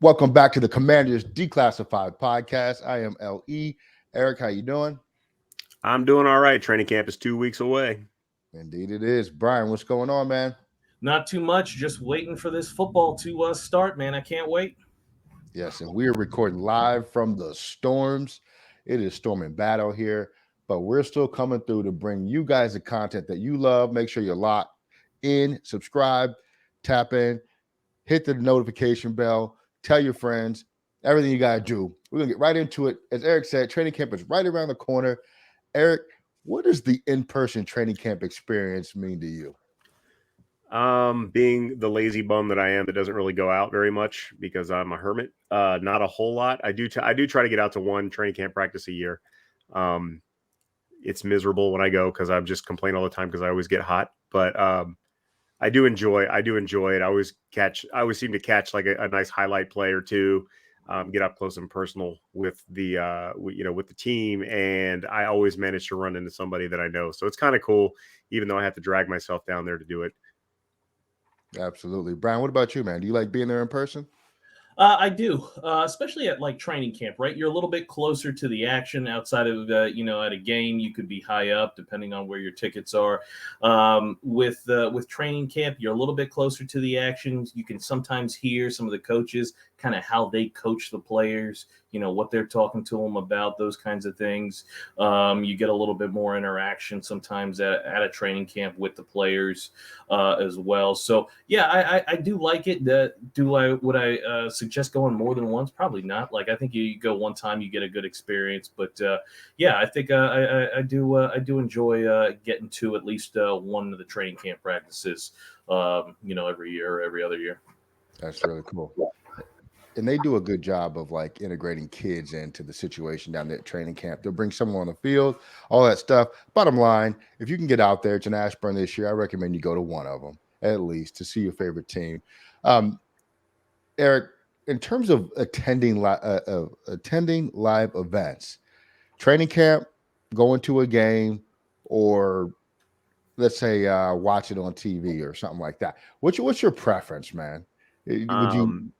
Welcome back to the Commanders Declassified podcast. I am LE. Eric, how you doing? I'm doing all right. Training camp is 2 weeks away. Indeed it is. Brian, what's going on, man? Not too much. Just waiting for this football to start, man. I can't wait. Yes, and we are recording live from the storms. It is storming bad out here, but we're still coming through to bring you guys the content that you love. Make sure you're locked in, subscribe, tap in, hit the notification bell, tell your friends, everything you got to do. We're going to get right into it. As Eric said, training camp is right around the corner. Eric, what does the in-person training camp experience mean to you? Being the lazy bum that I am, that doesn't really go out very much because I'm a hermit. Not a whole lot. I do try to get out to one training camp practice a year. It's miserable when I go because I just complain all the time because I always get hot. But I do enjoy it. I always seem to catch like a nice highlight play or two. Get up close and personal with with the team, and I always manage to run into somebody that I know. So it's kind of cool, even though I have to drag myself down there to do it. Absolutely. Brian, what about you, man? Do you like being there in person? I do, especially at like training camp, right? You're a little bit closer to the action outside of, at a game, you could be high up depending on where your tickets are. With training camp, you're a little bit closer to the action. You can sometimes hear some of the coaches, kind of how they coach the players, what they're talking to them about, those kinds of things. You get a little bit more interaction sometimes at a training camp with the players as well. So, yeah, I do like it. Would I suggest going more than once? Probably not. Like, I think you go one time, you get a good experience. But I think I do enjoy getting to at least one of the training camp practices, every year or every other year. That's really cool. And they do a good job of like integrating kids into the situation down there at training camp. They'll bring someone on the field, all that stuff. Bottom line, if you can get out there, it's in Ashburn this year. I recommend you go to one of them at least to see your favorite team. Eric, in terms of attending live events, training camp, going to a game, or let's say watch it on TV or something like that. What's your preference, man? Would you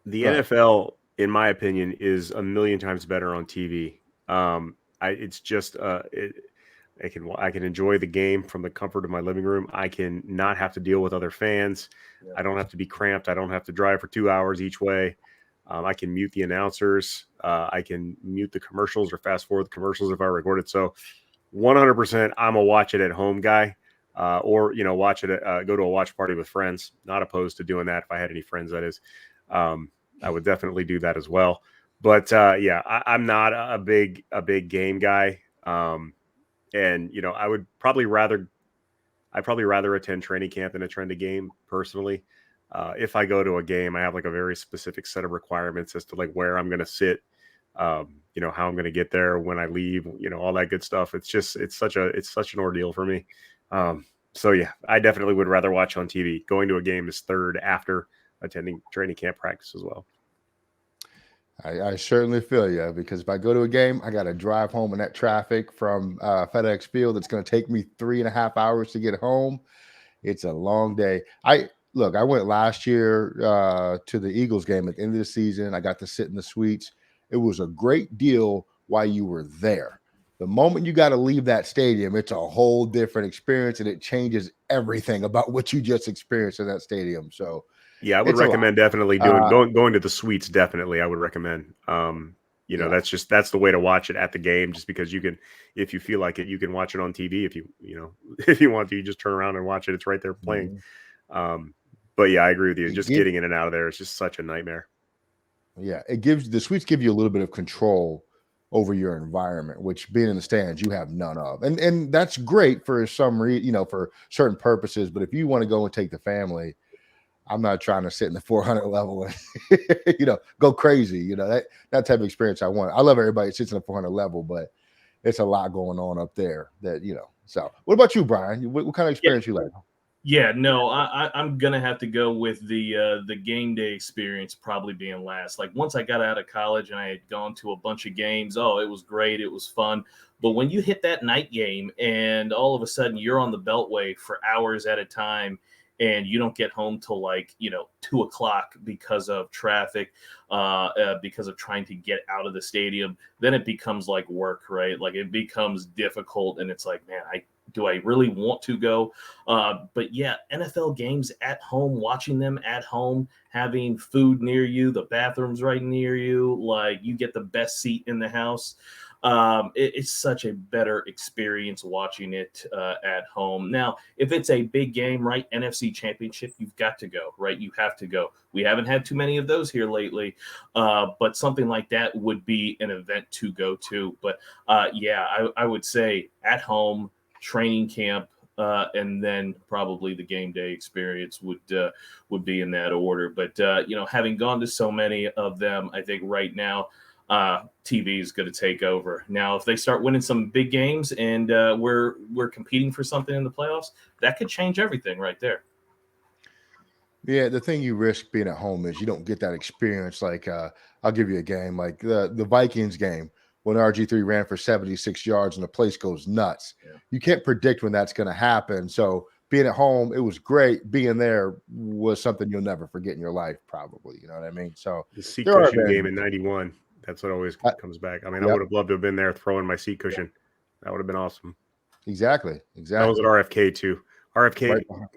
The go ahead? NFL, in my opinion, is a million times better on TV. It's just I can enjoy the game from the comfort of my living room. I can not have to deal with other fans. Yeah. I don't have to be cramped. I don't have to drive for 2 hours each way. I can mute the announcers. I can mute the commercials or fast forward the commercials if I record it. So 100%, I'm a watch it at home guy. Or watch it. Go to a watch party with friends. Not opposed to doing that if I had any friends. That is, I would definitely do that as well. But I'm not a big game guy. And I'd probably rather attend training camp than attend a game personally. If I go to a game, I have like a very specific set of requirements as to like where I'm going to sit, how I'm going to get there when I leave, all that good stuff. It's such an ordeal for me. So yeah, I definitely would rather watch on TV. Going to a game is third after attending training camp practice as well. I certainly feel you because if I go to a game, I got to drive home in that traffic from FedEx Field. It's going to take me 3.5 hours to get home. It's a long day. I went last year to the Eagles game at the end of the season. I got to sit in the suites. It was a great deal while you were there. The moment you got to leave that stadium, it's a whole different experience, and it changes everything about what you just experienced in that stadium. So, yeah, I would it's a lot. recommend definitely going to the suites. Definitely, I would recommend. Yeah. That's the way to watch it at the game, just because you can, if you feel like it, you can watch it on TV. If if you want to, you just turn around and watch it. It's right there playing. But yeah, I agree with you. Just getting in and out of there is just such a nightmare. Yeah, the suites give you a little bit of control over your environment, which being in the stands you have none of, and that's great for for certain purposes. But if you want to go and take the family, I'm not trying to sit in the 400 level and go crazy. That type of experience I want. I love everybody that sits in the 400 level, but it's a lot going on up there. So, what about you, Brian? What kind of experience you like? Yeah, no, I'm gonna have to go with the game day experience probably being last. Like once I got out of college and I had gone to a bunch of games, oh, it was great, it was fun. But when you hit that night game and all of a sudden you're on the Beltway for hours at a time, and you don't get home till 2 o'clock because of traffic, because of trying to get out of the stadium, then it becomes like work, right? Like it becomes difficult, and it's like, man, do I really want to go? But yeah, NFL games at home, watching them at home, having food near you, the bathrooms right near you, like you get the best seat in the house. It's such a better experience watching it at home. Now, if it's a big game, right, NFC Championship, you've got to go, right? You have to go. We haven't had too many of those here lately, but something like that would be an event to go to. But yeah, I would say at home, training camp, and then probably the game day experience would be in that order. But having gone to so many of them, I think right now TV is going to take over. Now, if they start winning some big games and we're competing for something in the playoffs, that could change everything right there. Yeah, the thing you risk being at home is you don't get that experience. Like, I'll give you a game like the Vikings game when RG3 ran for 76 yards and the place goes nuts. Yeah. You can't predict when that's going to happen. So being at home, it was great. Being there was something you'll never forget in your life, probably. You know what I mean? So The seat there are cushion game in advantages. '91. That's what always comes back. I mean, I Yep, would have loved to have been there throwing my seat cushion. That would have been awesome. exactly. That was Exactly. at RFK too. RFK. Right behind.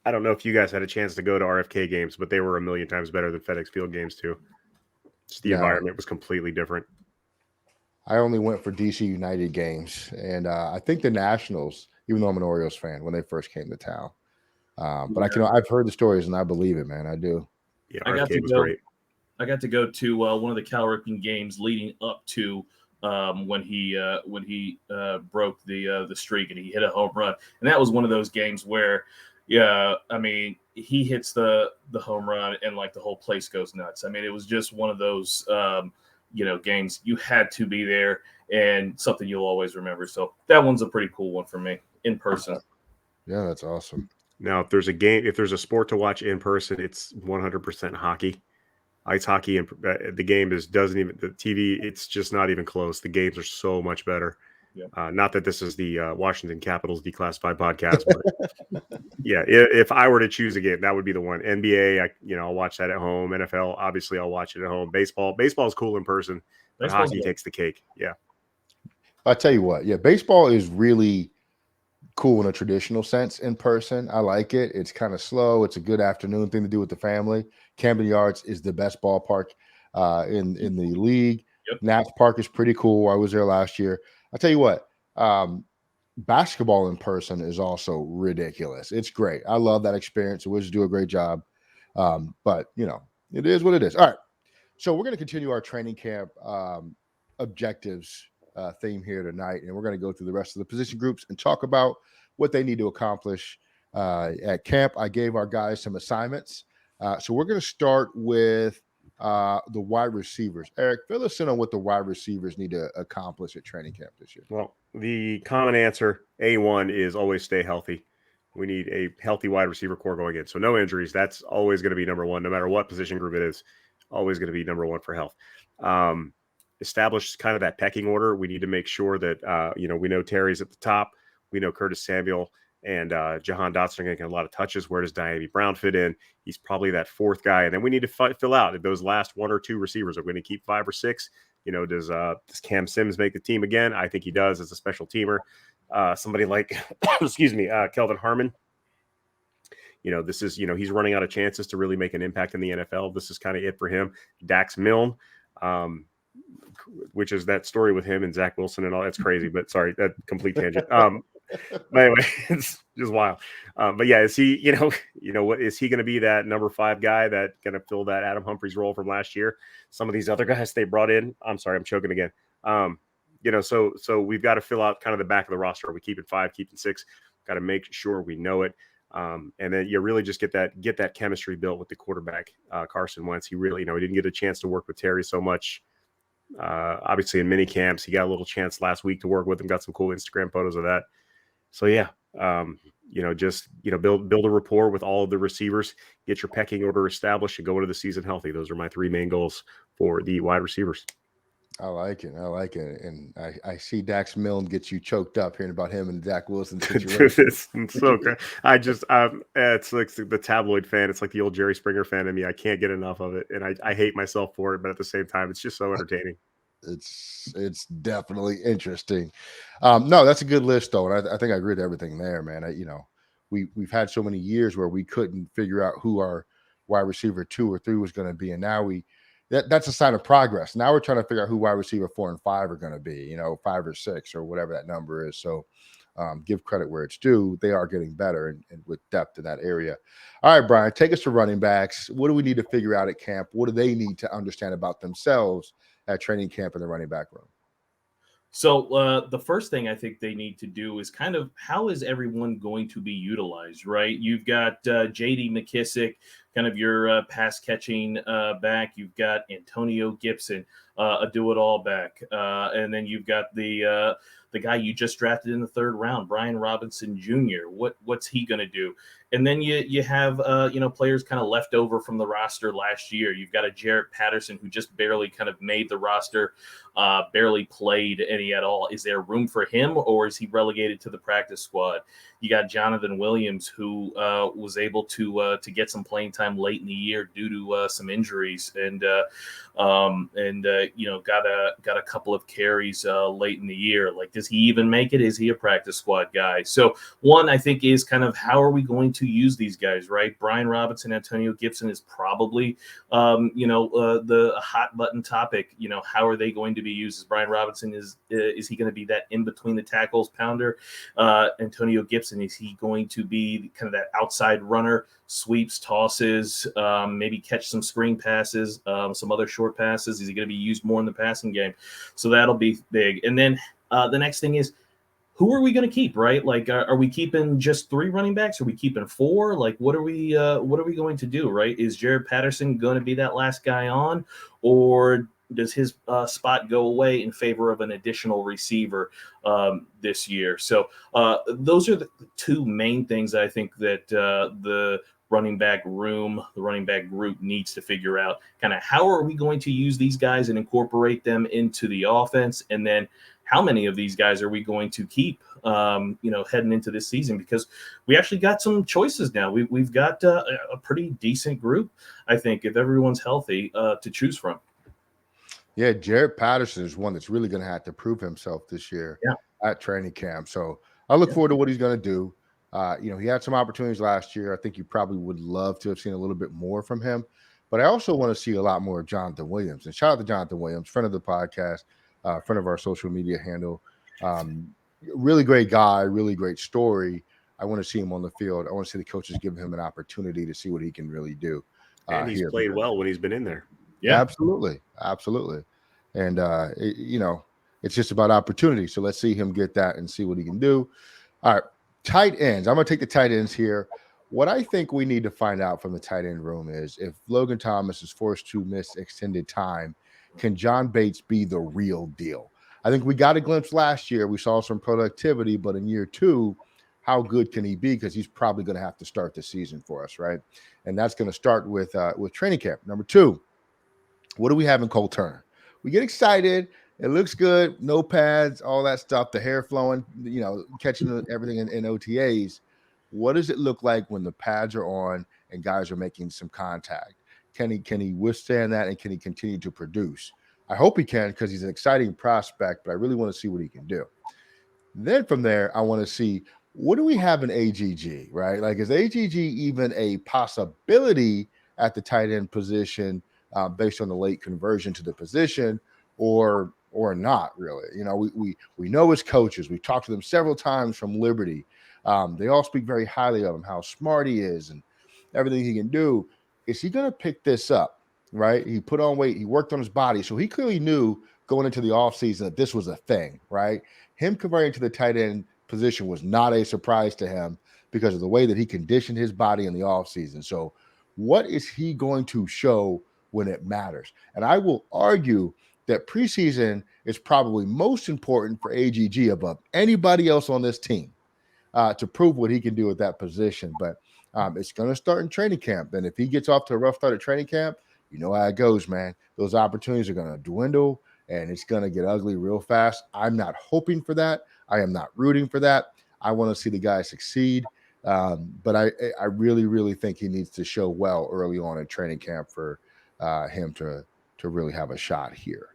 I don't know if you guys had a chance to go to RFK games, but they were a million times better than FedEx Field games too. Just the No, environment was completely different. I only went for DC United games, and I think the Nationals, even though I'm an Orioles fan, when they first came to town. But I've heard the stories and I believe it, man. I do. Yeah, I got RFK to was go. great. I got to go to one of the Cal Ripken games leading up to when he broke the streak and he hit a home run, and that was one of those games where, yeah, I mean, he hits the home run and like the whole place goes nuts. I mean, it was just one of those games you had to be there and something you'll always remember. So that one's a pretty cool one for me in person. Yeah, that's awesome. Now, if there's a sport to watch in person, it's 100% hockey. Ice hockey, and the game doesn't even, the TV, it's just not even close. The games are so much better. Yeah. Not that this is the Washington Capitals Declassified podcast, but yeah, if I were to choose a game, that would be the one. NBA, I'll watch that at home. NFL, obviously, I'll watch it at home. Baseball is cool in person, but Baseball's hockey good. takes the cake. Yeah. I tell you what, yeah, baseball is really cool in a traditional sense in person. I like it. It's kind of slow. It's a good afternoon thing to do with the family. Camden Yards is the best ballpark in the league. Yep. Nats Park is pretty cool. I was there last year. I tell you what, basketball in person is also ridiculous. It's great. I love that experience. The Wizards do a great job. But it is what it is. All right. So we're going to continue our training camp objectives theme here tonight, and we're going to go through the rest of the position groups and talk about what they need to accomplish at camp. I gave our guys some assignments, so we're going to start with the wide receivers. Eric, fill us in on what the wide receivers need to accomplish at training camp this year. Well, the common answer, A1, is always stay healthy. We need a healthy wide receiver core going in. So no injuries. That's always going to be number one, no matter what position group it is. Always going to be number one for health. Establish kind of that pecking order. We need to make sure that, we know Terry's at the top. We know Curtis Samuel and Jahan Dotson are going to get a lot of touches. Where does Diami Brown fit in? He's probably that fourth guy. And then we need to fill out if those last one or two receivers are going to keep 5 or 6. Does Cam Sims make the team again? I think he does as a special teamer. Somebody like, Kelvin Harmon. This is, he's running out of chances to really make an impact in the NFL. This is kind of it for him. Dax Milne, which is that story with him and Zach Wilson and all. That's crazy, but sorry, that complete tangent. But anyway, it's just wild. But yeah, is he, what is he going to be, that number 5 guy that going to fill that Adam Humphries role from last year? Some of these other guys they brought in, I'm sorry, I'm choking again. So we've got to fill out kind of the back of the roster. Are we keeping 5, keeping 6? Got to make sure we know it. And then you really just get that chemistry built with the quarterback, Carson Wentz. He really, he didn't get a chance to work with Terry so much. Obviously in mini camps, he got a little chance last week to work with him, got some cool Instagram photos of that. So yeah, build a rapport with all of the receivers, get your pecking order established, and go into the season healthy. Those are my 3 main goals for the wide receivers. I like it. I like it. And I see Dax Milne gets you choked up hearing about him and Zach Wilson situation. Dude, it's so great. It's like the tabloid fan. It's like the old Jerry Springer fan in me. I can't get enough of it, and I hate myself for it. But at the same time, it's just so entertaining. It's definitely interesting. No, that's a good list though, and I think I agree with everything there, man. We've had so many years where we couldn't figure out who our wide receiver 2 or 3 was going to be, and now that's a sign of progress. Now we're trying to figure out who wide receiver 4 and 5 are going to be, 5 or 6 or whatever that number is. So give credit where it's due. They are getting better and with depth in that area. All right, Brian, take us to running backs. What do we need to figure out at camp? What do they need to understand about themselves at training camp in the running back room? So the first thing I think they need to do is kind of how is everyone going to be utilized, right? You've got J.D. McKissick, kind of your pass catching back. You've got Antonio Gibson, a do-it-all back, and then you've got the guy you just drafted in the 3rd round, Brian Robinson Jr. What's he going to do? And then you have players kind of left over from the roster last year. You've got a Jarrett Patterson who just barely kind of made the roster, barely played any at all. Is there room for him, or is he relegated to the practice squad? You got Jonathan Williams, who was able to get some playing time late in the year due to some injuries, and got a couple of carries late in the year. Like, does he even make it? Is he a practice squad guy? So one, I think, is kind of how are we going to use these guys, right? Brian Robinson, Antonio Gibson is probably, the hot button topic. How are they going to be used? As Brian Robinson is he going to be that in between the tackles pounder? Antonio Gibson, is he going to be kind of that outside runner, sweeps, tosses, maybe catch some screen passes, some other short passes? Is he going to be used more in the passing game? So that'll be big. And then the next thing is, who are we going to keep, right? Like, are we keeping just 3 running backs? Are we keeping 4? Like, what are we going to do, right? Is Jared Patterson going to be that last guy on, or does his spot go away in favor of an additional receiver this year? So those are the 2 main things I think that the running back room, the running back group needs to figure out. Kind of how are we going to use these guys and incorporate them into the offense, and then how many of these guys are we going to keep, heading into this season? Because we actually got some choices now. We've got a pretty decent group, I think, if everyone's healthy, to choose from. Yeah, Jared Patterson is one that's really going to have to prove himself this year at training camp. So I look forward to what he's going to do. He had some opportunities last year. I think you probably would love to have seen a little bit more from him. But I also want to see a lot more of Jonathan Williams. And shout out to Jonathan Williams, friend of the podcast, friend of our social media handle. Really great guy, really great story. I want to see him on the field. I want to see the coaches give him an opportunity to see what he can really do. And he's played well when he's been in there. Yeah, absolutely. And it's just about opportunity. So let's see him get that and see what he can do. All right, tight ends. I'm going to take the tight ends here. What I think we need to find out from the tight end room is if Logan Thomas is forced to miss extended time, can John Bates be the real deal? I think we got a glimpse last year. We saw some productivity, but in year 2, how good can he be? Because he's probably going to have to start the season for us, right? And that's going to start with training camp. Number 2, what do we have in Cole Turner? We get excited. It looks good. No pads, all that stuff, the hair flowing, catching everything in OTAs. What does it look like when the pads are on and guys are making some contact? Can he withstand that, and can he continue to produce? I hope he can, because he's an exciting prospect, but I really want to see what he can do. Then from there, I want to see, what do we have in AGG, right? Like, is AGG even a possibility at the tight end position based on the late conversion to the position, or not really? We know his coaches. We've talked to them several times from Liberty. They all speak very highly of him, how smart he is and everything he can do. Is he going to pick this up, right? He put on weight. He worked on his body. So he clearly knew going into the offseason that this was a thing, right? Him converting to the tight end position was not a surprise to him because of the way that he conditioned his body in the offseason. So what is he going to show when it matters? And I will argue that preseason is probably most important for AGG above anybody else on this team to prove what he can do at that position. But it's going to start in training camp. And if he gets off to a rough start at training camp, you know how it goes, man. Those opportunities are going to dwindle, and it's going to get ugly real fast. I'm not hoping for that. I am not rooting for that. I want to see the guy succeed. But I really, really think he needs to show well early on in training camp for him to really have a shot here.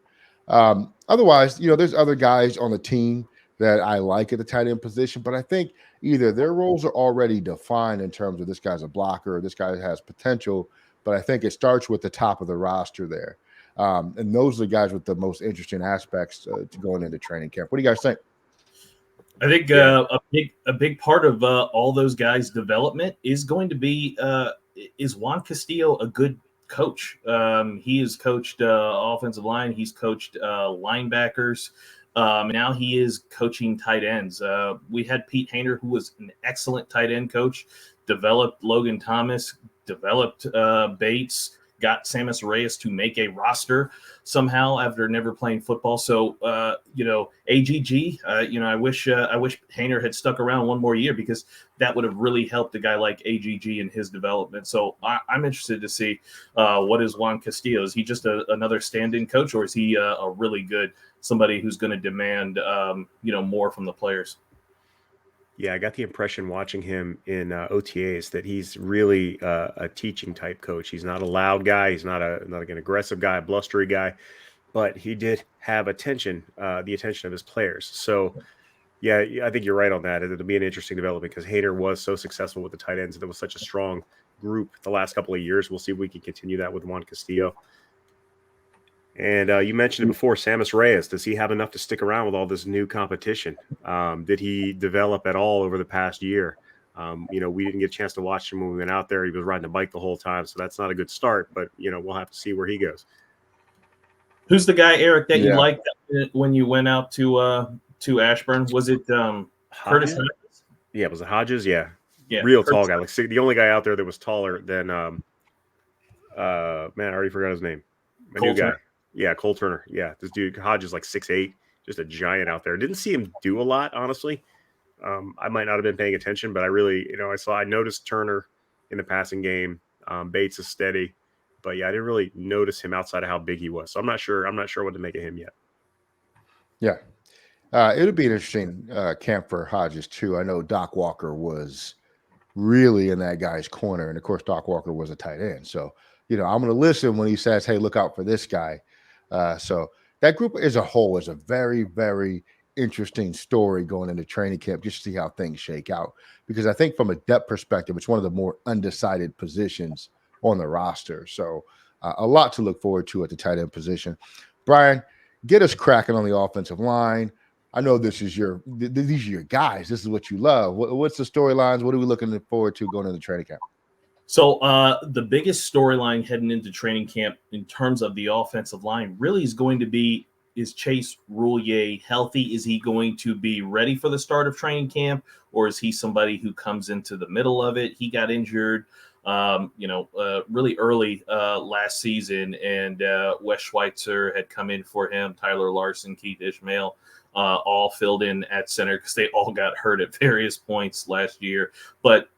Otherwise, there's other guys on the team that I like at the tight end position, but I think either their roles are already defined in terms of this guy's a blocker, or this guy has potential, but I think it starts with the top of the roster there. And those are the guys with the most interesting aspects to going into training camp. What do you guys think? I think Yeah. a big part of all those guys' development is going to be is Juan Castillo a good coach? He has coached offensive line. He's coached linebackers. Now he is coaching tight ends. We had Pete Hainer, who was an excellent tight end coach, developed Logan Thomas, developed Bates, got Samus Reyes to make a roster somehow after never playing football. So, AGG, I wish Hainer had stuck around one more year, because that would have really helped a guy like AGG in his development. So I'm interested to see what is Juan Castillo. Is he just another stand-in coach, or is he a really good somebody who's going to demand, more from the players? Yeah, I got the impression watching him in OTAs that he's really a teaching type coach. He's not a loud guy. He's not an aggressive guy, a blustery guy, but he did have the attention of his players. So yeah, I think you're right on that. It'll be an interesting development because Hader was so successful with the tight ends, and it was such a strong group the last couple of years. We'll see if we can continue that with Juan Castillo. And you mentioned it before, Samus Reyes. Does he have enough to stick around with all this new competition? Did he develop at all over the past year? We didn't get a chance to watch him when we went out there. He was riding a bike the whole time, so that's not a good start. But we'll have to see where he goes. Who's the guy, Eric, that you Yeah. liked when you went out to Ashburn? Was it Curtis Hodges? Hodges? Yeah, was it Hodges? Yeah, Yeah, real Curtis tall guy. Like the only guy out there that was taller than man, I already forgot his name. My Cole new guy. Turner. Yeah, Cole Turner. Yeah, this dude Hodges like 6'8", just a giant out there. Didn't see him do a lot, honestly. I might not have been paying attention, but I really, I noticed Turner in the passing game. Bates is steady, but yeah, I didn't really notice him outside of how big he was. So I'm not sure what to make of him yet. Yeah. It'll be an interesting camp for Hodges, too. I know Doc Walker was really in that guy's corner. And of course, Doc Walker was a tight end. So, I'm going to listen when he says, hey, look out for this guy. So that group as a whole is a very, very interesting story going into training camp, just to see how things shake out. Because I think from a depth perspective, it's one of the more undecided positions on the roster. So a lot to look forward to at the tight end position. Brian, get us cracking on the offensive line. I know these are your guys. This is what you love. What's the storylines? What are we looking forward to going into training camp? So the biggest storyline heading into training camp in terms of the offensive line really is going to be, is Chase Roulier healthy? Is he going to be ready for the start of training camp, or is he somebody who comes into the middle of it? He got injured, really early last season, and Wes Schweitzer had come in for him. Tyler Larson, Keith Ishmael, all filled in at center because they all got hurt at various points last year. But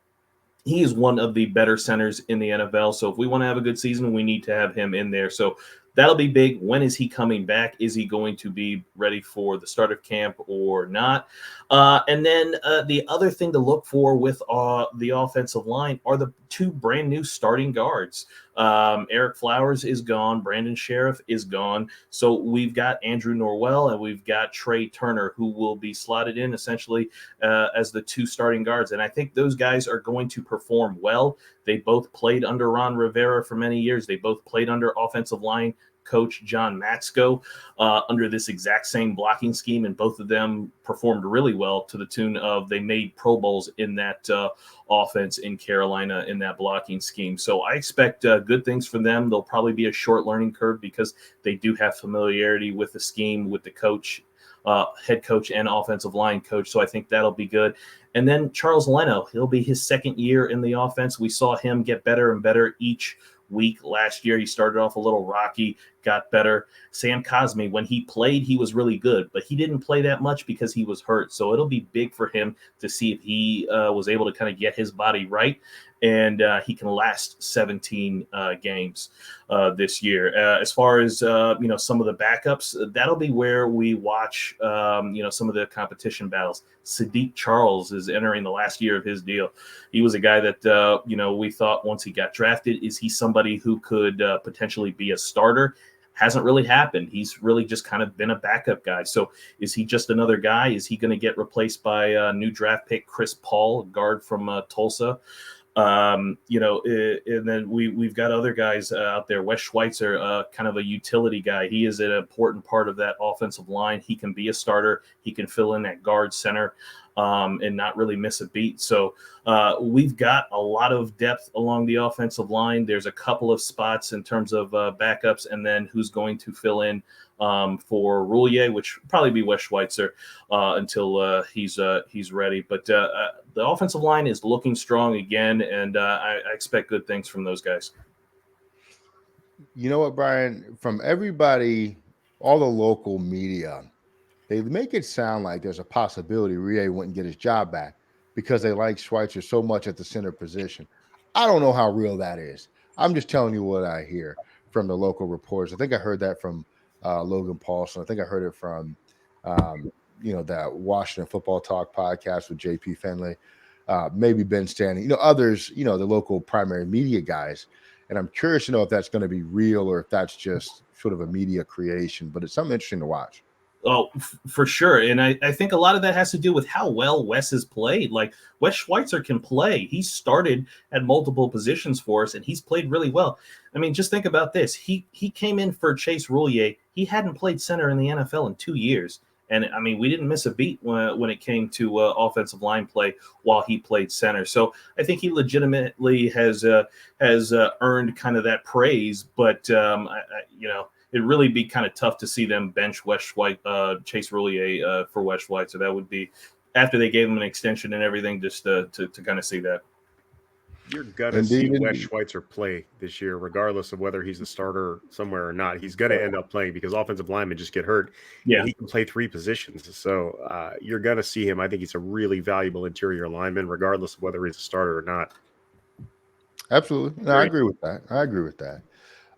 he is one of the better centers in the NFL. So if we want to have a good season, we need to have him in there. So that'll be big. When is he coming back? Is he going to be ready for the start of camp or not? And then the other thing to look for with the offensive line are the two brand new starting guards. Eric Flowers is gone. Brandon Sheriff is gone. So we've got Andrew Norwell and we've got Trey Turner, who will be slotted in essentially as the two starting guards. And I think those guys are going to perform well. They both played under Ron Rivera for many years. They both played under offensive line coach John Matsko under this exact same blocking scheme, and both of them performed really well to the tune of they made Pro Bowls in that offense in Carolina in that blocking scheme. So I expect good things from them. There'll probably be a short learning curve because they do have familiarity with the scheme, with the coach, head coach and offensive line coach. So I think that'll be good. And then Charles Leno, he'll be his second year in the offense. We saw him get better and better each week last year. He started off a little rocky, got better. Sam Cosme, when he played, he was really good, but he didn't play that much because he was hurt. So it'll be big for him to see if he was able to kind of get his body right, and he can last 17 games this year. As far as some of the backups, that'll be where we watch some of the competition battles. Sadiq Charles is entering the last year of his deal. He was a guy that we thought once he got drafted, is he somebody who could potentially be a starter? Hasn't really happened. He's really just kind of been a backup guy. So is he just another guy? Is he going to get replaced by new draft pick Chris Paul, guard from Tulsa? And then we've got other guys out there. Wes Schweitzer, kind of a utility guy. He is an important part of that offensive line. He can be a starter. He can fill in at guard, center, and not really miss a beat. So we've got a lot of depth along the offensive line. There's a couple of spots in terms of backups, and then who's going to fill in for Roulier, which will probably be Wes Schweitzer until he's ready. But the offensive line is looking strong again, and I expect good things from those guys. You know what, Brian? From everybody, all the local media, they make it sound like there's a possibility Rie wouldn't get his job back because they like Schweitzer so much at the center position. I don't know how real that is. I'm just telling you what I hear from the local reporters. I think I heard that from Logan Paulson. I think I heard it from that Washington Football Talk podcast with JP Finley, maybe Ben Stanley, others, the local primary media guys. And I'm curious to know if that's going to be real or if that's just sort of a media creation, but it's something interesting to watch. Oh, for sure. And I think a lot of that has to do with how well Wes has played. Like, Wes Schweitzer can play. He started at multiple positions for us, and he's played really well. I mean, just think about this. He came in for Chase Roulier. He hadn't played center in the NFL in 2 years. And, I mean, we didn't miss a beat when it came to offensive line play while he played center. So I think he legitimately has earned kind of that praise. But, it'd really be kind of tough to see them bench Chase Roulier for Wes Schweitzer. That would be after they gave him an extension and everything, just to kind of see that. You're gonna see Wes Schweitzer play this year, regardless of whether he's a starter somewhere or not. He's gonna end up playing because offensive linemen just get hurt. Yeah, and he can play 3 positions, so you're gonna see him. I think he's a really valuable interior lineman, regardless of whether he's a starter or not. Absolutely, no, I agree with that.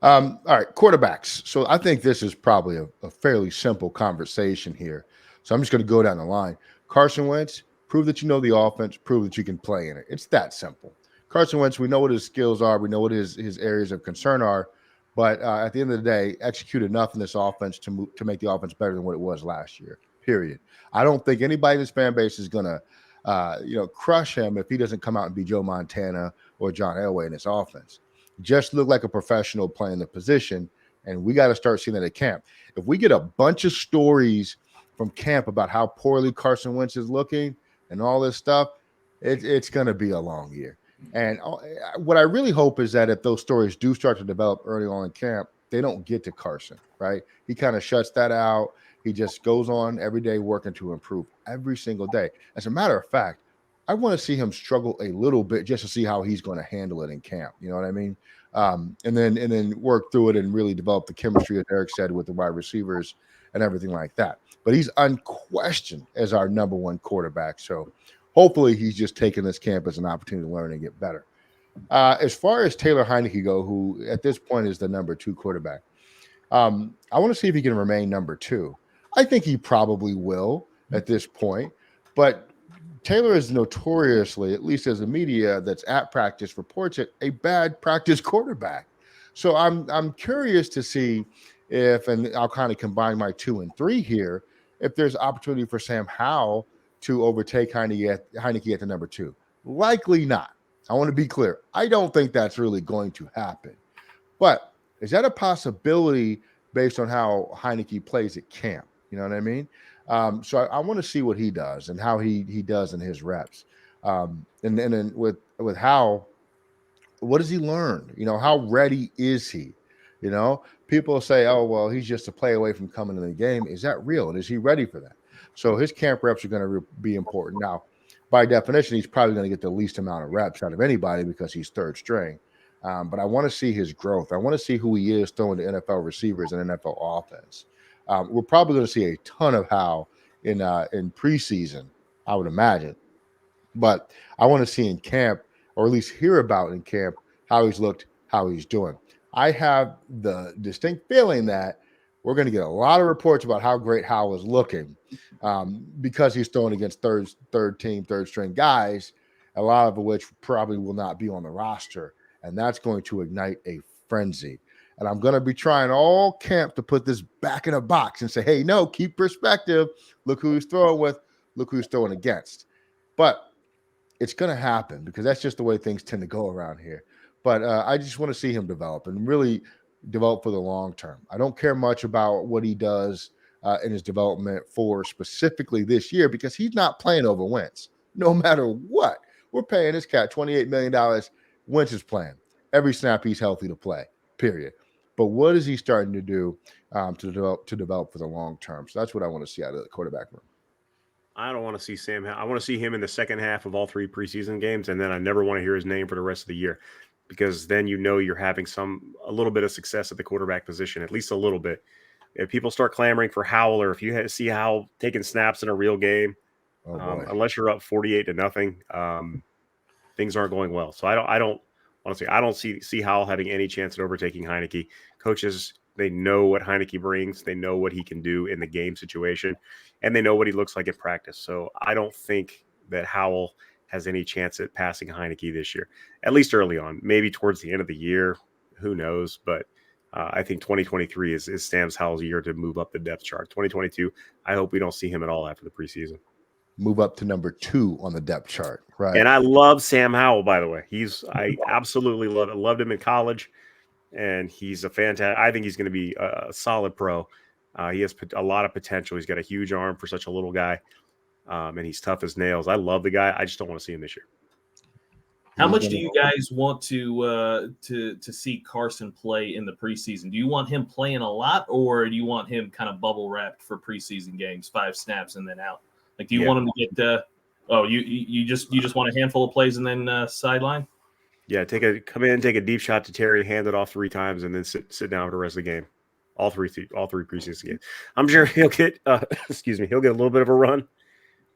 All right, quarterbacks. So I think this is probably a fairly simple conversation here. So I'm just going to go down the line. Carson Wentz, prove that you know the offense, prove that you can play in it. It's that simple. Carson Wentz, we know what his skills are. We know what his areas of concern are. But at the end of the day, execute enough in this offense to make the offense better than what it was last year, period. I don't think anybody in this fan base is going to crush him if he doesn't come out and be Joe Montana or John Elway in this offense. Just look like a professional playing the position, and we got to start seeing that at camp. If we get a bunch of stories from camp about how poorly Carson Wentz is looking and all this stuff, it's going to be a long year. And what I really hope is that if those stories do start to develop early on in camp, they don't get to Carson, right? He kind of shuts that out. He just goes on every day working to improve every single day. As a matter of fact, I want to see him struggle a little bit just to see how he's going to handle it in camp. You know what I mean? And then work through it and really develop the chemistry, as Eric said, with the wide receivers and everything like that. But he's unquestioned as our number one quarterback. So hopefully he's just taking this camp as an opportunity to learn and get better. As far as Taylor Heineke go, who at this point is the number 2 quarterback, I want to see if he can remain number 2. I think he probably will at this point, but Taylor is notoriously, at least as the media that's at practice reports it, a bad practice quarterback. So I'm curious to see if, and I'll kind of combine my 2 and 3 here, if there's opportunity for Sam Howell to overtake Heineke at the number 2. Likely not. I want to be clear. I don't think that's really going to happen. But is that a possibility based on how Heineke plays at camp? You know what I mean? So I want to see what he does and how he does in his reps. And then with how, what does he learn? How ready is he? People say, oh, well, he's just a play away from coming to the game. Is that real? And is he ready for that? So his camp reps are going to be important. Now, by definition, he's probably going to get the least amount of reps out of anybody because he's third string. But I want to see his growth. I want to see who he is throwing to NFL receivers and NFL offense. We're probably going to see a ton of how in preseason, I would imagine. But I want to see in camp, or at least hear about in camp, how he's looked, how he's doing. I have the distinct feeling that we're going to get a lot of reports about how great Howell is looking because he's throwing against third team, third string guys, a lot of which probably will not be on the roster. And that's going to ignite a frenzy. And I'm going to be trying all camp to put this back in a box and say, hey, no, keep perspective. Look who he's throwing with. Look who he's throwing against. But it's going to happen because that's just the way things tend to go around here. But I just want to see him develop and really develop for the long term. I don't care much about what he does in his development for specifically this year because he's not playing over Wentz. No matter what, we're paying this cat $28 million. Wentz is playing every snap he's healthy to play, period. But what is he starting to do to develop for the long term? So that's what I want to see out of the quarterback room. I don't want to see Sam. I want to see him in the second half of all 3 preseason games, and then I never want to hear his name for the rest of the year, because then you're having a little bit of success at the quarterback position, at least a little bit. If people start clamoring for Howell, or if you see Howell taking snaps in a real game, unless you're up 48-0, things aren't going well. So I don't honestly, I don't see Howell having any chance at overtaking Heineke. Coaches, they know what Heineke brings. They know what he can do in the game situation, and they know what he looks like in practice. So I don't think that Howell has any chance at passing Heineke this year, at least early on. Maybe towards the end of the year, who knows? But I think 2023 is Sam Howell's year to move up the depth chart. 2022, I hope we don't see him at all after the preseason. Move up to number 2 on the depth chart, right? And I love Sam Howell, by the way. I absolutely love it. Loved him in college, and he's a fantastic. I think he's going to be a solid pro. He has a lot of potential. He's got a huge arm for such a little guy, and he's tough as nails. I love the guy. I just don't want to see him this year. How much do you guys want to see Carson play in the preseason? Do you want him playing a lot, or do you want him kind of bubble wrapped for preseason games, 5 snaps and then out? Like, do you want him to get? You just want a handful of plays and then sideline? Yeah, come in, take a deep shot to Terry, hand it off 3 times, and then sit down for the rest of the game. All three preseason games. I'm sure he'll get he'll get a little bit of a run.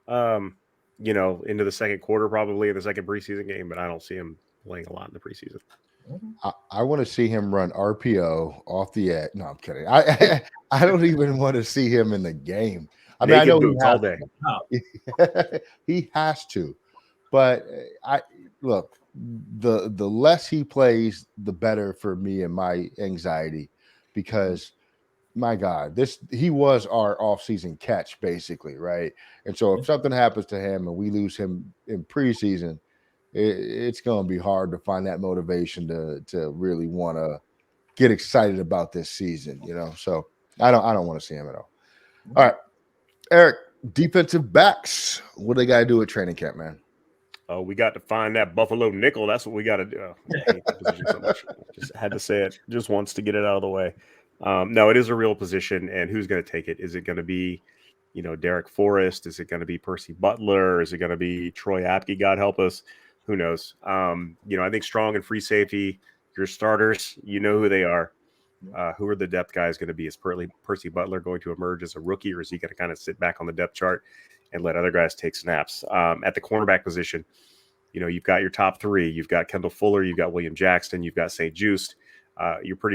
Into the second quarter, probably in the second preseason game, but I don't see him playing a lot in the preseason. I want to see him run RPO off the edge. No, I'm kidding. I don't even want to see him in the game. I mean, I know he all day. He has to, but look, the less he plays, the better for me and my anxiety, because my God, he was our offseason catch, basically, right? And so if something happens to him and we lose him in preseason, it's going to be hard to find that motivation to really want to get excited about this season, So I don't want to see him at all. All right, Eric, defensive backs. What do they got to do at training camp, man? Oh, we got to find that Buffalo nickel. That's what we got to do. I hate that position so much. Just had to say it just once to get it out of the way. No, it is a real position, and who's going to take it? Is it going to be, Derek Forrest? Is it going to be Percy Butler? Is it going to be Troy Apke? God help us. Who knows? I think strong and free safety, your starters, you know who they are. Who are the depth guys going to be? Is Percy Butler going to emerge as a rookie, or is he going to kind of sit back on the depth chart and let other guys take snaps? At the cornerback position, you've got your top 3. You've got Kendall Fuller, you've got William Jackson, you've got St. Juste.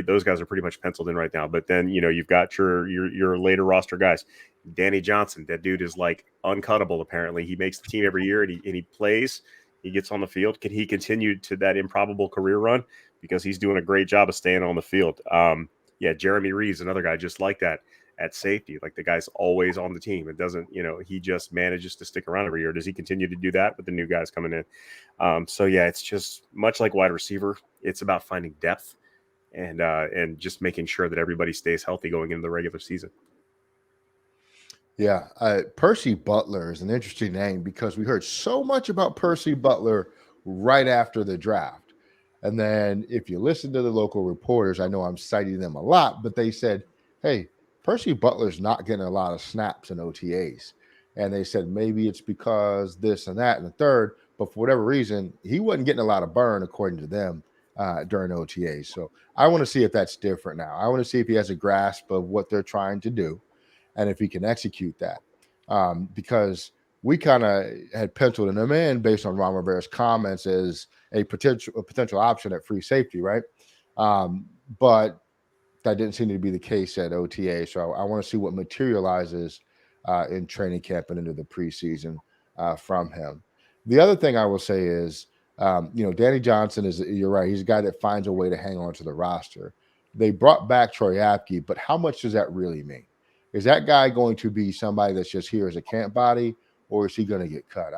Those guys are pretty much penciled in right now. But then, you've got your later roster guys. Danny Johnson, that dude is like uncuttable. Apparently, he makes the team every year, and he plays. He gets on the field. Can he continue to that improbable career run? Because he's doing a great job of staying on the field. Jeremy Reeves, another guy just like that at safety. Like, the guy's always on the team. It doesn't, he just manages to stick around every year. Does he continue to do that with the new guys coming in? It's just much like wide receiver. It's about finding depth and just making sure that everybody stays healthy going into the regular season. Yeah, Percy Butler is an interesting name because we heard so much about Percy Butler right after the draft. And then if you listen to the local reporters, I know I'm citing them a lot, but they said, hey, Percy Butler's not getting a lot of snaps in OTAs. And they said maybe it's because this and that and the third, but for whatever reason, he wasn't getting a lot of burn according to them. during OTAs. So I want to see if that's different now. I want to see if he has a grasp of what they're trying to do and if he can execute that. Because we kind of had penciled him in based on Ron Rivera's comments as a potential option at free safety, right? But that didn't seem to be the case at OTA. So I want to see what materializes in training camp and into the preseason from him. The other thing I will say is, Danny Johnson you're right. He's a guy that finds a way to hang on to the roster. They brought back Troy Apke, but how much does that really mean? Is that guy going to be somebody that's just here as a camp body, or is he going to get cut?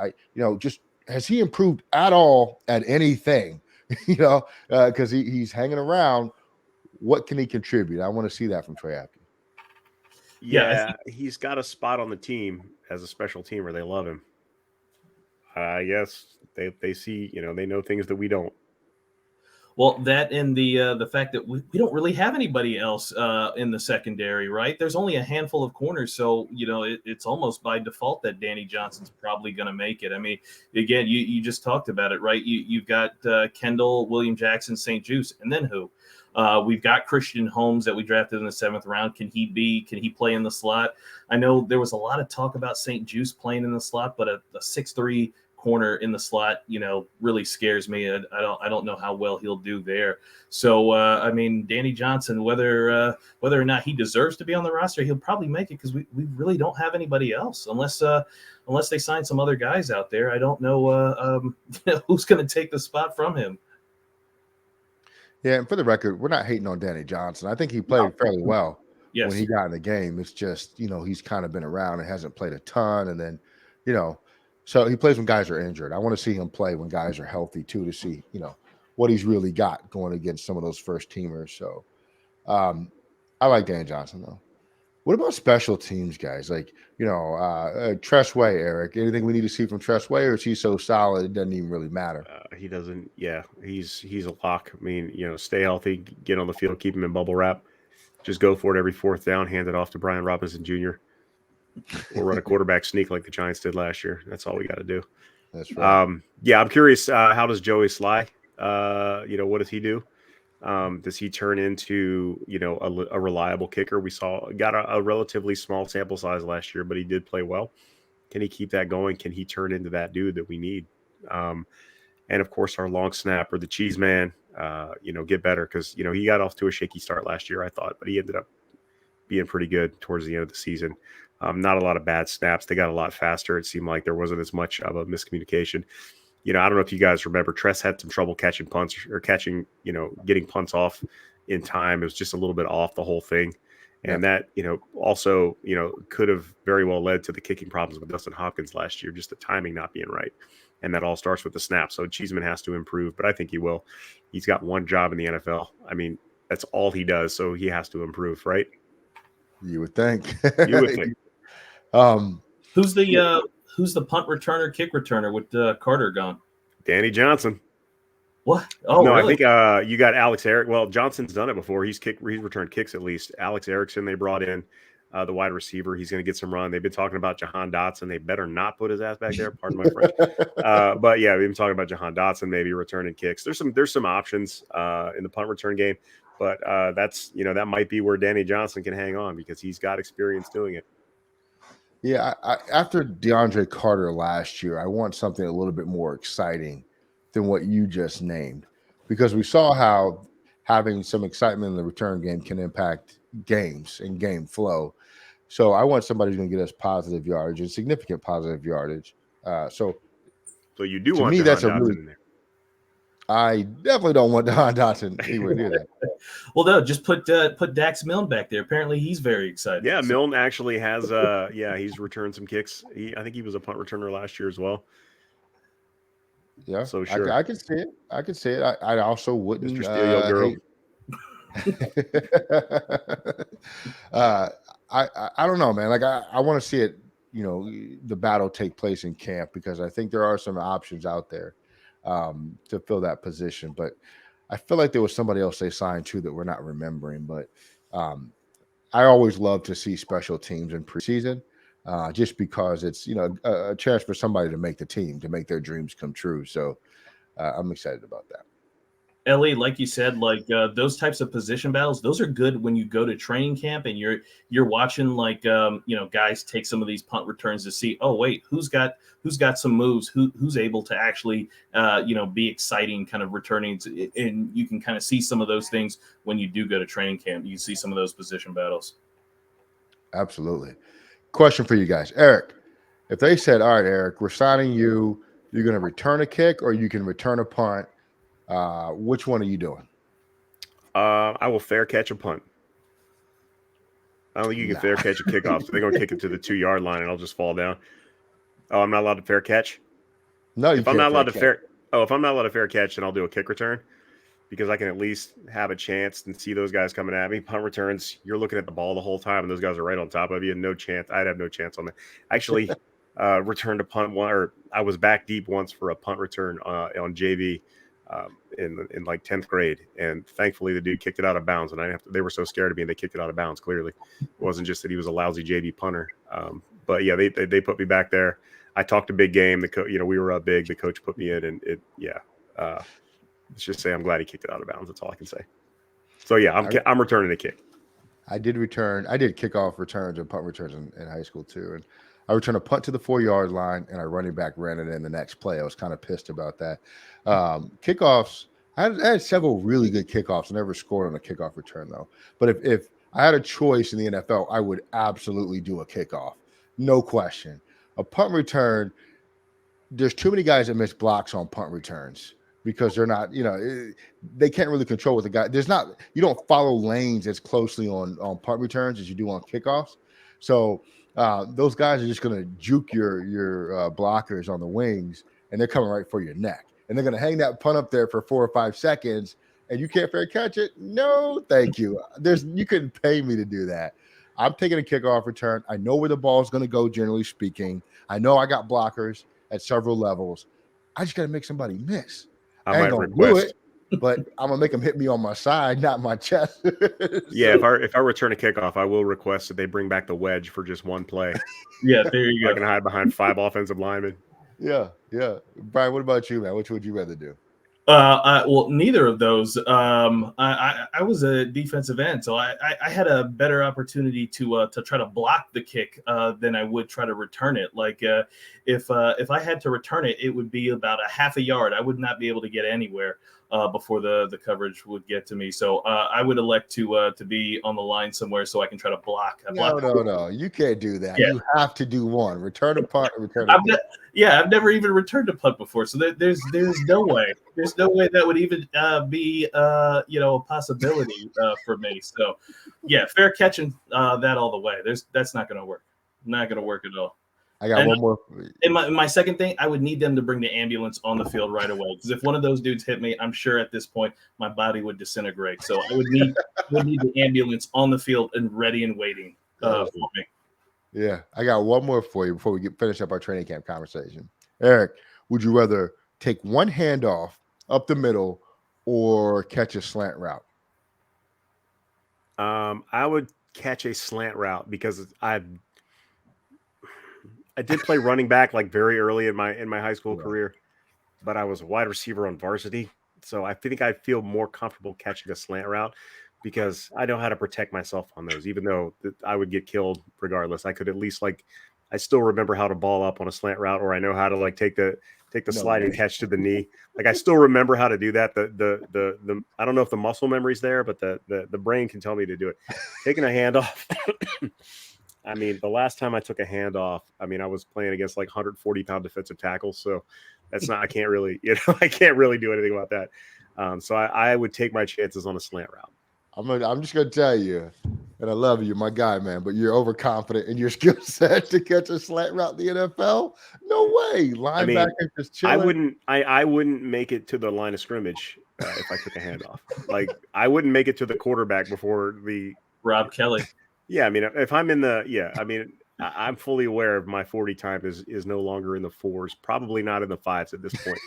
Just has he improved at all at anything? Because he's hanging around. What can he contribute? I want to see that from Troy Apke. Yeah, he's got a spot on the team as a special teamer. They love him. I guess they see, they know things that we don't. Well, that and the fact that we don't really have anybody else in the secondary, right? There's only a handful of corners, so it's almost by default that Danny Johnson's probably going to make it. I mean, again, you just talked about it, right? You've got Kendall, William Jackson, St. Juice, and then who? We've got Christian Holmes that we drafted in the 7th round. Can he play in the slot? I know there was a lot of talk about St. Juice playing in the slot, but a 6'3" corner in the slot, really scares me. I don't know how well he'll do there. So, I mean, Danny Johnson, whether or not he deserves to be on the roster, he'll probably make it because we really don't have anybody else unless they sign some other guys out there. I don't know who's going to take the spot from him. Yeah, and for the record, we're not hating on Danny Johnson. I think he played fairly well when he got in the game. It's just, he's kind of been around and hasn't played a ton. And then, so he plays when guys are injured. I want to see him play when guys are healthy too, to see, what he's really got going against some of those first teamers. So I like Danny Johnson though. What about special teams guys? Like, Tressway, Eric, anything we need to see from Tressway, or is he so solid it doesn't even really matter? He doesn't. Yeah, he's a lock. I mean, stay healthy, get on the field, keep him in bubble wrap. Just go for it every 4th down, hand it off to Brian Robinson Jr. We'll run a quarterback sneak like the Giants did last year. That's all we got to do. That's right. Yeah, I'm curious. How does Joey Sly? What does he do? Does he turn into a reliable kicker? We got a relatively small sample size last year, but he did play well. Can he keep that going? Can he turn into that dude that we need? And of course, our long snapper, the cheese man, get better because he got off to a shaky start last year, I thought, but he ended up being pretty good towards the end of the season. Not a lot of bad snaps. They got a lot faster. It seemed like there wasn't as much of a miscommunication. I don't know if you guys remember, Tress had some trouble catching punts or getting punts off in time. It was just a little bit off the whole thing. And that, also, could have very well led to the kicking problems with Dustin Hopkins last year, just the timing not being right. And that all starts with the snap. So Cheeseman has to improve, but I think he will. He's got one job in the NFL. I mean, that's all he does. So he has to improve, right? You would think. You would think. Who's the punt returner, kick returner with Carter gone? Danny Johnson. What? Oh, no, really? I think you got Alex Eric. Well, Johnson's done it before. He's returned kicks at least. Alex Erickson, they brought in the wide receiver. He's going to get some run. They've been talking about Jahan Dotson. They better not put his ass back there. Pardon my French. But yeah, we've been talking about Jahan Dotson maybe returning kicks. There's some options in the punt return game, but that's that might be where Danny Johnson can hang on because he's got experience doing it. Yeah, after DeAndre Carter last year, I want something a little bit more exciting than what you just named, because we saw how having some excitement in the return game can impact games and game flow. So I want somebody who's going to get us positive yardage and significant positive yardage. So you do to want me, Jahan that's a Dotson really. in there. I definitely don't want Jahan Dotson anywhere near that. Well, no, just put Dax Milne back there. Apparently, he's very excited. Yeah, Milne actually has. He's returned some kicks. I think he was a punt returner last year as well. Yeah, so sure, I could see it. I could see it. I also wouldn't. Mr. Steal Your Girl. I don't know, man. Like I want to see it. The battle take place in camp because I think there are some options out there to fill that position. But I feel like there was somebody else they signed too that we're not remembering. But I always love to see special teams in preseason, just because it's a chance for somebody to make the team, to make their dreams come true. So I'm excited about that. Ellie, like you said, like those types of position battles, those are good when you go to training camp and you're watching like guys take some of these punt returns to see, oh wait, who's got some moves, who's able to actually be exciting kind of returning and you can kind of see some of those things when you do go to training camp. You see some of those position battles. Absolutely. Question for you guys, Eric. If they said, "All right, Eric, we're signing you. You're going to return a kick or you can return a punt," which one are you doing? I will fair catch a punt. I don't think you can Nah. fair catch a kickoff. So they're going to kick it to the 2-yard line and I'll just fall down. Oh, I'm not allowed to fair catch? No, you If I'm can't not allowed fair to catch. fair if I'm not allowed to fair catch, then I'll do a kick return because I can at least have a chance and see those guys coming at me. Punt returns, you're looking at the ball the whole time and those guys are right on top of you. No chance. I'd have no chance on that. Actually, returned a punt one, or I was back deep once for a punt return on JV in like 10th grade, and thankfully the dude kicked it out of bounds, and they were so scared of me and they kicked it out of bounds. Clearly, it wasn't just that he was a lousy JV punter, but yeah, they put me back there. I talked a big game. We were up big. The coach put me in, and let's just say I'm glad he kicked it out of bounds. That's all I can say. So yeah, I'm returning a kick. I did kickoff returns and punt returns in high school too. And I returned a punt to the 4-yard line and our running back ran it in the next play. I was kind of pissed about that. Kickoffs, I had several really good kickoffs. I never scored on a kickoff return though. But if I had a choice in the NFL, I would absolutely do a kickoff. No question. A punt return, there's too many guys that miss blocks on punt returns because they're not, they can't really control what the guy. You don't follow lanes as closely on punt returns as you do on kickoffs. So those guys are just going to juke your blockers on the wings, and they're coming right for your neck, and they're going to hang that punt up there for 4 or 5 seconds, and you can't fair catch it. No, thank you. You couldn't pay me to do that. I'm taking a kickoff return. I know where the ball is going to go. Generally speaking, I know I got blockers at several levels. I just got to make somebody miss. I ain't gonna do it, but I'm gonna make them hit me on my side, not my chest. Yeah, if I return a kickoff, I will request that they bring back the wedge for just one play. Yeah, there you go. I can hide behind 5 offensive linemen. Yeah. Brian, what about you, man? Which would you rather do? Well, neither of those. I was a defensive end, so I had a better opportunity to try to block the kick than I would try to return it. Like if I had to return it, it would be about a half a yard. I would not be able to get anywhere before the coverage would get to me. So I would elect to be on the line somewhere so I can try to block. No. You can't do that. Yeah. You have to do one. Return a punt, return a kick. I've never even returned a punt before, so there's no way. There's no way that would even be a possibility for me. So, yeah, fair catching that all the way. That's not going to work. Not going to work at all. I got one more. And my second thing, I would need them to bring the ambulance on the field right away, because if one of those dudes hit me, I'm sure at this point my body would disintegrate. So I would need the ambulance on the field and ready and waiting for me. Yeah, I got one more for you before we finish up our training camp conversation. Eric, would you rather take one handoff up the middle or catch a slant route? I would catch a slant route because I did play running back like very early in my high school career, but I was a wide receiver on varsity, so I think I feel more comfortable catching a slant route because I know how to protect myself on those. Even though I would get killed regardless, I could at least I still remember how to ball up on a slant route, or I know how to take the sliding catch to the knee. Like I still remember how to do that. The I don't know if the muscle memory's there, but the brain can tell me to do it. Taking a handoff. I mean, the last time I took a handoff, I was playing against like 140-pound defensive tackles, so that's not. I can't really do anything about that. So I would take my chances on a slant route. I'm just gonna tell you, and I love you, my guy, man, but you're overconfident in your skill set to catch a slant route in the NFL. No way, linebacker just chilling. I wouldn't make it to the line of scrimmage if I took a handoff. Like I wouldn't make it to the quarterback before the Rob Kelly. Yeah, if I'm in I'm fully aware of my 40 time is no longer in the 4s, probably not in the 5s at this point.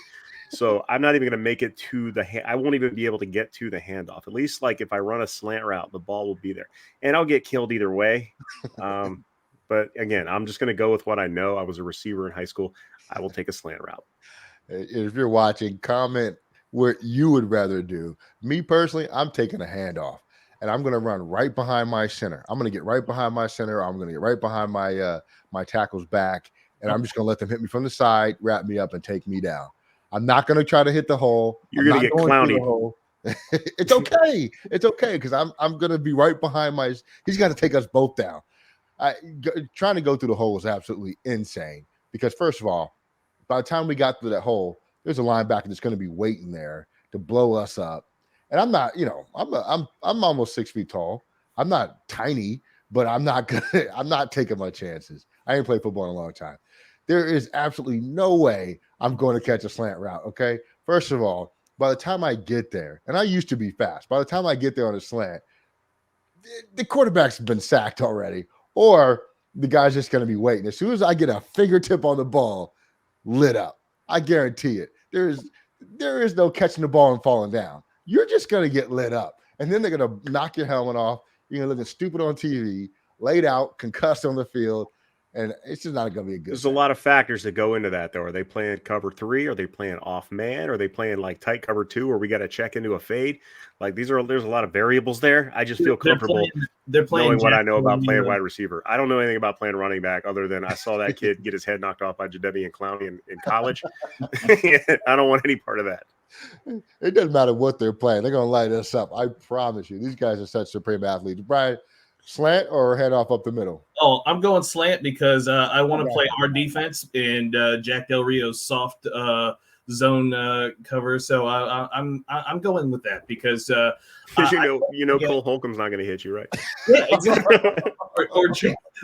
So I'm not even going to make it to I won't even be able to get to the handoff. At least like if I run a slant route, the ball will be there, and I'll get killed either way. But again, I'm just going to go with what I know. I was a receiver in high school. I will take a slant route. If you're watching, comment what you would rather do. Me personally, I'm taking a handoff and I'm going to run right behind my center. I'm going to get right behind my center. I'm going to get right behind my tackle's back, and I'm just going to let them hit me from the side, wrap me up, and take me down. I'm not going to try to hit the hole. You're I'm going to not get going through the clowny. hole. It's okay. It's okay because I'm going to be right behind my. He's got to take us both down. Trying to go through the hole was absolutely insane because first of all, by the time we got through that hole, there's a linebacker that's going to be waiting there to blow us up. And I'm not, I'm almost 6 feet tall. I'm not tiny, but I'm not good. I'm not taking my chances. I ain't played football in a long time. There is absolutely no way I'm going to catch a slant route. Okay. First of all, by the time I get there, and I used to be fast, by the time I get there on a slant, the quarterback's been sacked already, or the guy's just going to be waiting. As soon as I get a fingertip on the ball, lit up. I guarantee it. There is no catching the ball and falling down. You're just going to get lit up. And then they're going to knock your helmet off. You're going to look stupid on TV, laid out, concussed on the field. And it's just not going to be a good There's thing. a lot of factors that go into that, though. Are they playing cover 3? Are they playing off man? Are they playing like tight cover 2? Or we got to check into a fade? Like there's a lot of variables there. I just feel comfortable They're playing knowing what I know about playing Jack wide receiver. I don't know anything about playing running back other than I saw that kid get his head knocked off by Jadeveon Clowney in college. I don't want any part of that. It doesn't matter what they're playing. They're going to light us up. I promise you. These guys are such supreme athletes. Brian, slant or head off up the middle? Oh, I'm going slant because I want to play our defense and Jack Del Rio's soft zone cover. So I'm going with that because Cole Holcomb's not going to hit you, right? Yeah, exactly.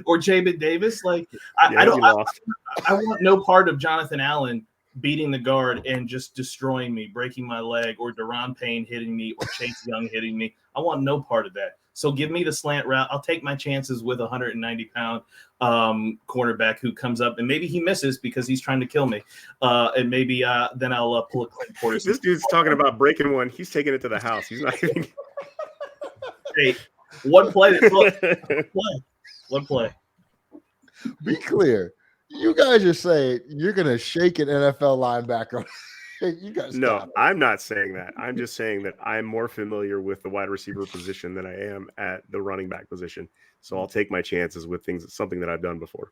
or Jamin Davis. Like I want no part of Jonathan Allen beating the guard and just destroying me, breaking my leg, or Deron Payne hitting me, or Chase Young hitting me. I want no part of that. So give me the slant route. I'll take my chances with a 190-pound cornerback who comes up, and maybe he misses because he's trying to kill me. And maybe then I'll pull a Clint Portis. This dude's talking about breaking one. He's taking it to the house. He's not even. Hey, one play. One play. Be clear. You guys are saying you're going to shake an NFL linebacker. You guys No, I'm not saying that. I'm just saying that I'm more familiar with the wide receiver position than I am at the running back position. So I'll take my chances with something that I've done before.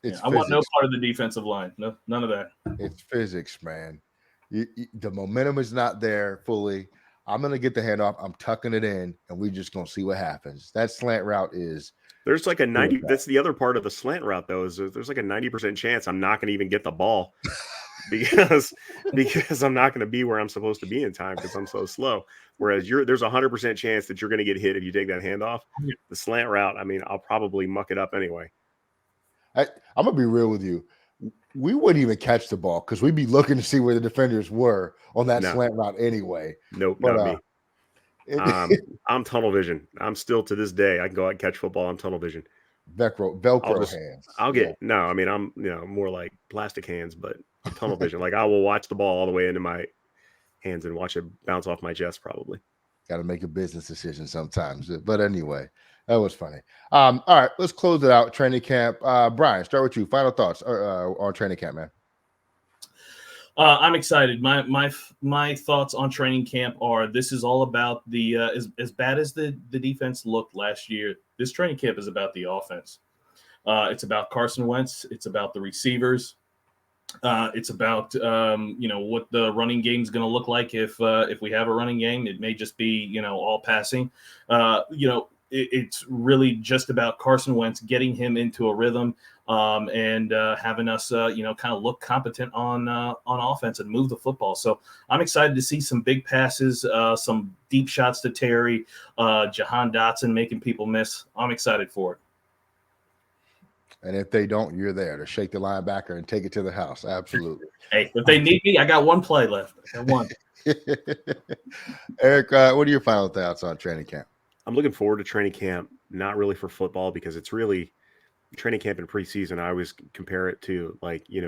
I want no part of the defensive line. No, none of that. It's physics, man. The momentum is not there fully. I'm going to get the handoff. I'm tucking it in, and we're just going to see what happens. That slant route is. There's like a 90. That's the other part of the slant route, though, is there's like a 90% chance I'm not going to even get the ball because I'm not going to be where I'm supposed to be in time because I'm so slow. Whereas there's a 100% chance that you're going to get hit if you take that handoff. The slant route, I mean, I'll probably muck it up anyway. I'm going to be real with you. We wouldn't even catch the ball because we'd be looking to see where the defenders were on that slant route anyway. Nope, not me. I'm tunnel vision. I'm still to this day. I can go out and catch football. I'm tunnel vision. Velcro hands. I'll get no. I mean, I'm more like plastic hands, but I'm tunnel vision. Like I will watch the ball all the way into my hands and watch it bounce off my chest. Probably. Got to make a business decision sometimes. But anyway, that was funny. All right, let's close it out. Training camp. Brian, start with you. Final thoughts on training camp, man. I'm excited. My thoughts on training camp are: this is all about the as bad as the defense looked last year. This training camp is about the offense. It's about Carson Wentz. It's about the receivers. It's about what the running game is going to look like if we have a running game. It may just be all passing. It's really just about Carson Wentz, getting him into a rhythm, and having us, kind of look competent on offense and move the football. So I'm excited to see some big passes, some deep shots to Terry, Jahan Dotson making people miss. I'm excited for it. And if they don't, you're there to shake the linebacker and take it to the house. Absolutely. Hey, if they need me, I got one play left. I got one. Eric, what are your final thoughts on training camp? I'm looking forward to training camp, not really for football because it's really training camp and preseason. I always compare it to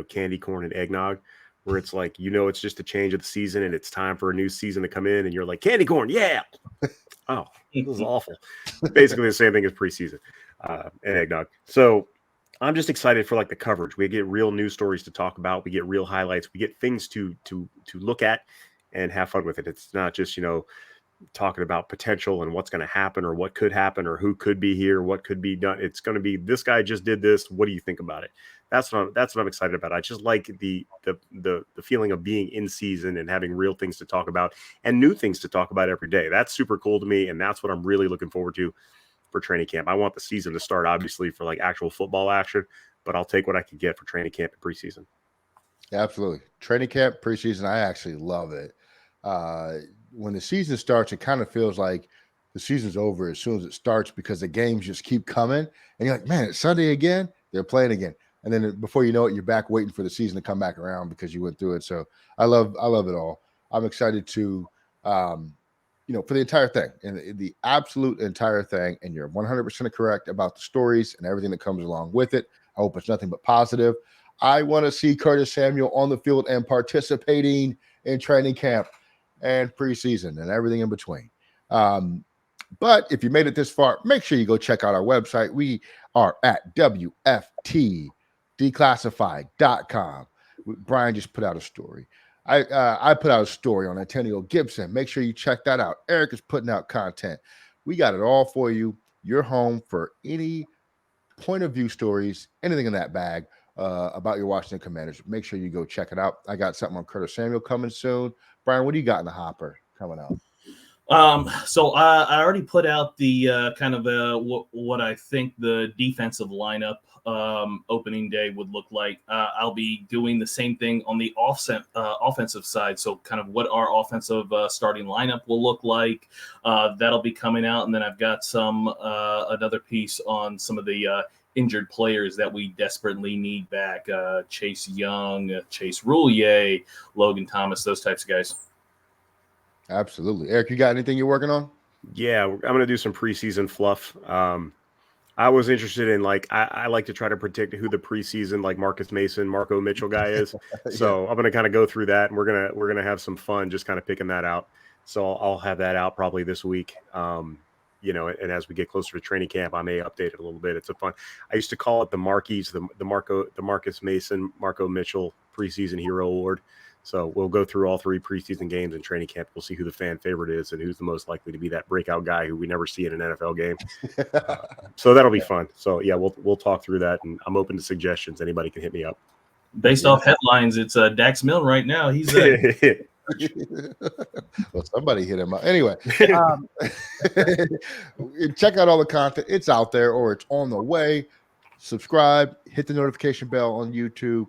candy corn and eggnog, where it's like, it's just a change of the season and it's time for a new season to come in and you're like, candy corn, yeah. Oh, this is awful. Basically the same thing as preseason and eggnog. So I'm just excited for the coverage. We get real news stories to talk about. We get real highlights. We get things to look at and have fun with it. It's not just, talking about potential and what's going to happen or what could happen or who could be here, what could be done. It's going to be, this guy just did this. What do you think about it? That's what I'm excited about. I just like the feeling of being in season and having real things to talk about and new things to talk about every day. That's super cool to me. And that's what I'm really looking forward to for training camp. I want the season to start, obviously, for like actual football action, but I'll take what I can get for training camp and preseason. Absolutely. Training camp, preseason, I actually love it. When the season starts, it kind of feels like the season's over as soon as it starts because the games just keep coming. And you're like, man, it's Sunday again. They're playing again. And then before you know it, you're back waiting for the season to come back around because you went through it. So I love it all. I'm excited to, for the entire thing and the absolute entire thing. And you're 100% correct about the stories and everything that comes along with it. I hope it's nothing but positive. I want to see Curtis Samuel on the field and participating in training camp and preseason and everything in between. But if you made it this far, make sure you go check out our website. We are at WFTDeclassified.com. Brian just put out a story. I put out a story on Antonio Gibson. Make sure you check that out. Eric is putting out content. We got it all for you. You're home for any point of view stories, anything in that bag about your Washington Commanders. Make sure you go check it out. I got something on Curtis Samuel coming soon. Brian, what do you got in the hopper coming out? So I already put out the kind of what I think the defensive lineup opening day would look like. I'll be doing the same thing on the offensive side. So kind of what our offensive starting lineup will look like. That'll be coming out, and then I've got some another piece on some of the injured players that we desperately need back. Chase Young, Chase Roulier, Logan Thomas, those types of guys. Absolutely. Eric, you got anything you're working on? Yeah, I'm going to do some preseason fluff. I was interested in I like to try to predict who the preseason Marcus Mason, Marco Mitchell guy is. So I'm going to kind of go through that, and we're gonna have some fun just kind of picking that out. So I'll have that out probably this week. And as we get closer to training camp, I may update it a little bit. It's a fun. I used to call it the Marquis, the Marcus Mason, Marco Mitchell preseason hero award. So we'll go through all 3 preseason games and training camp. We'll see who the fan favorite is and who's the most likely to be that breakout guy who we never see in an NFL game. So that'll be fun. So yeah, we'll talk through that, and I'm open to suggestions. Anybody can hit me up. Based off headlines, it's Dax Milne right now. He's well, somebody hit him up. Anyway, check out all the content. It's out there or it's on the way. Subscribe, hit the notification bell on YouTube.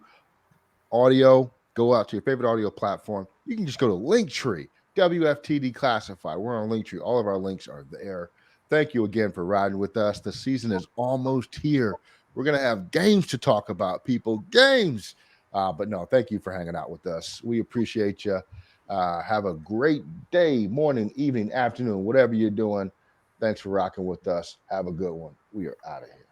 Audio, go out to your favorite audio platform. You can just go to Linktree, WFT Declassified. We're on Linktree. All of our links are there. Thank you again for riding with us. The season is almost here. We're going to have games to talk about, people. Games. But no, thank you for hanging out with us. We appreciate you. Have a great day, morning, evening, afternoon, whatever you're doing. Thanks for rocking with us. Have a good one. We are out of here.